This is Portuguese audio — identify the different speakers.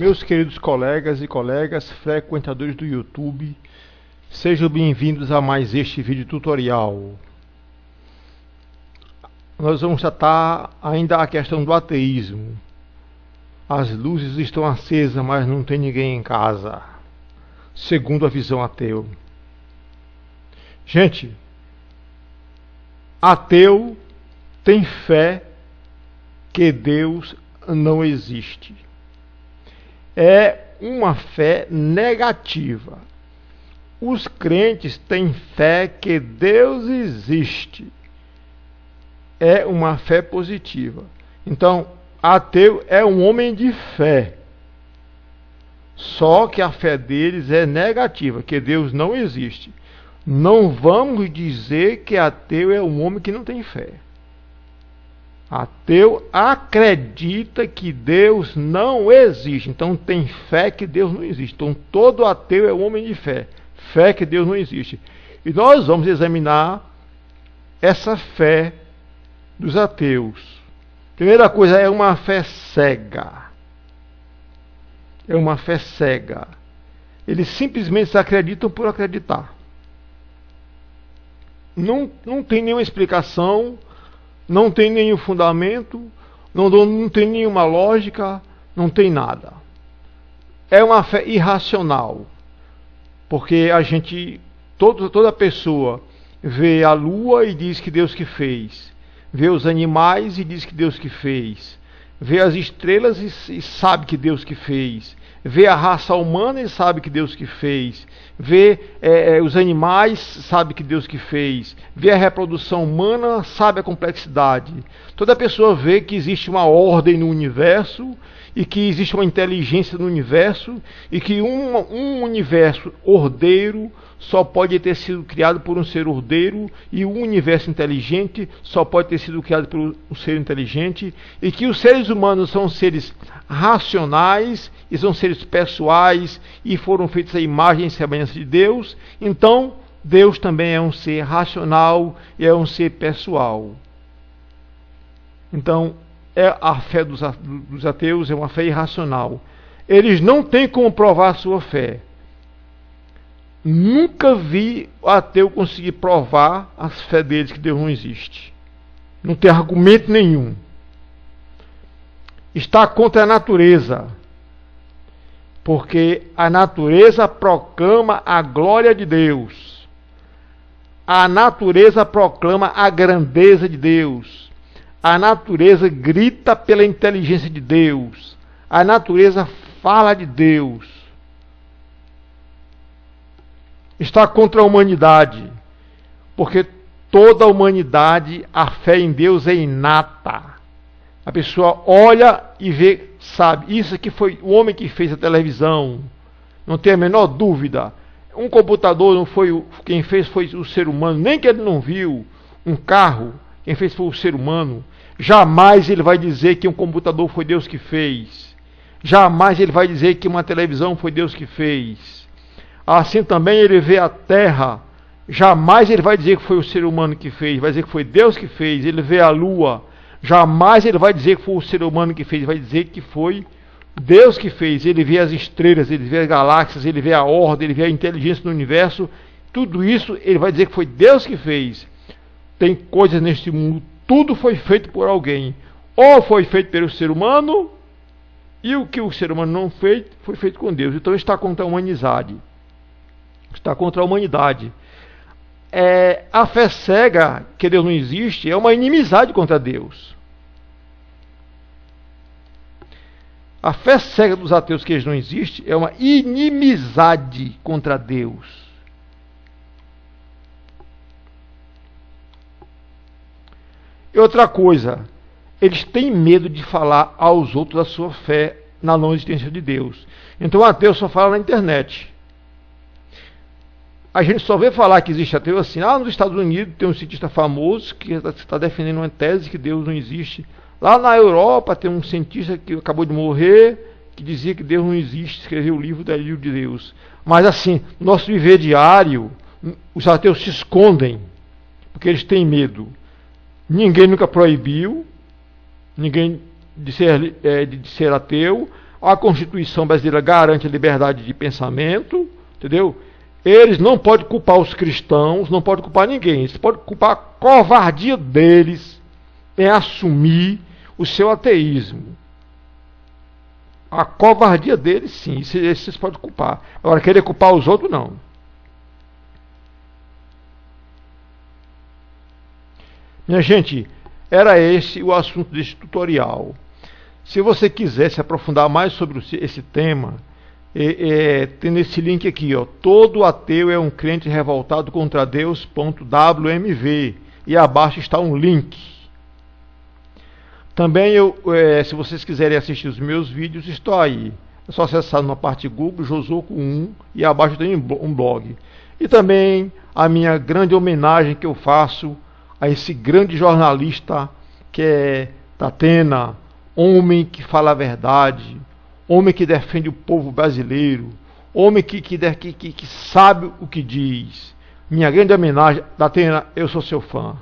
Speaker 1: Meus queridos colegas e colegas frequentadores do YouTube, sejam bem-vindos a mais este vídeo tutorial. Nós vamos tratar ainda a questão do ateísmo. As luzes estão acesas, mas não tem ninguém em casa, segundo a visão ateu. Gente, ateu tem fé que Deus não existe. É uma fé negativa. Os crentes têm fé que Deus existe. É uma fé positiva. Então, ateu é um homem de fé. Só que a fé deles é negativa, que Deus não existe. Não vamos dizer que ateu é um homem que não tem fé. Ateu acredita que Deus não existe. Então tem fé que Deus não existe. Então todo ateu é um homem de fé. Fé que Deus não existe. E nós vamos examinar essa fé dos ateus. Primeira coisa, é uma fé cega. É uma fé cega. Eles simplesmente acreditam por acreditar. Não tem nenhuma explicação, não tem nenhum fundamento, não tem nenhuma lógica, não tem nada. É uma fé irracional. Porque toda pessoa vê a lua e diz que Deus que fez. Vê os animais e diz que Deus que fez. Vê as estrelas e sabe que Deus que fez. Vê a raça humana e sabe que Deus que fez. Vê os animais, sabe que Deus que fez. Vê a reprodução humana, sabe a complexidade. Toda pessoa vê que existe uma ordem no universo e que existe uma inteligência no universo e que um universo ordeiro só pode ter sido criado por um ser ordeiro, e um universo inteligente só pode ter sido criado por um ser inteligente, e que os seres humanos são seres racionais e são seres pessoais e foram feitos à imagem e semelhança de Deus. Então Deus também é um ser racional e é um ser pessoal. Então a fé dos ateus é uma fé irracional. Eles não têm como provar a sua fé. Nunca vi o ateu conseguir provar a fé deles que Deus não existe. Não tem argumento nenhum. Está contra a natureza. Porque a natureza proclama a glória de Deus. A natureza proclama a grandeza de Deus. A natureza grita pela inteligência de Deus. A natureza fala de Deus. Está contra a humanidade, porque toda a humanidade, a fé em Deus é inata. A pessoa olha e vê, sabe, isso aqui foi o homem que fez a televisão, não tem a menor dúvida. Um computador não foi quem fez, foi o ser humano, nem que ele não viu. Um carro, quem fez foi o ser humano. Jamais ele vai dizer que um computador foi Deus que fez. Jamais ele vai dizer que uma televisão foi Deus que fez. Assim também ele vê a terra, jamais ele vai dizer que foi o ser humano que fez, vai dizer que foi Deus que fez. Ele vê a lua, jamais ele vai dizer que foi o ser humano que fez, vai dizer que foi Deus que fez. Ele vê as estrelas, ele vê as galáxias, ele vê a ordem, ele vê a inteligência do universo, tudo isso ele vai dizer que foi Deus que fez. Tem coisas neste mundo, tudo foi feito por alguém, ou foi feito pelo ser humano, e o que o ser humano não fez, foi feito com Deus. Então está contra a humanidade. Está contra a humanidade. A fé cega, que Deus não existe, é uma inimizade contra Deus. A fé cega dos ateus, que Deus não existe, é uma inimizade contra Deus. E outra coisa, eles têm medo de falar aos outros da sua fé na não existência de Deus. Então o ateu só fala na internet. A gente só vê falar que existe ateu assim. Nos Estados Unidos tem um cientista famoso que está defendendo uma tese que Deus não existe. Lá na Europa tem um cientista que acabou de morrer, que dizia que Deus não existe, escreveu o livro da Livro de Deus. Mas assim, no nosso viver diário, os ateus se escondem, porque eles têm medo. Ninguém nunca proibiu ninguém de ser ateu, A Constituição brasileira garante a liberdade de pensamento, entendeu? Eles não podem culpar os cristãos, não podem culpar ninguém. Eles podem culpar a covardia deles em assumir o seu ateísmo. A covardia deles, sim, isso vocês podem culpar. Agora, querer culpar os outros, não. Minha gente, era esse o assunto deste tutorial. Se você quiser se aprofundar mais sobre esse tema, tem nesse link aqui, ó, todo ateu é um crente revoltado contra Deus.wmv, e abaixo está um link. Também, se vocês quiserem assistir os meus vídeos, estou aí. É só acessar na parte Google, Josuco 1, e abaixo tem um blog. E também a minha grande homenagem que eu faço a esse grande jornalista que é Datena, homem que fala a verdade, homem que defende o povo brasileiro, homem que sabe o que diz. Minha grande homenagem, Datena, eu sou seu fã.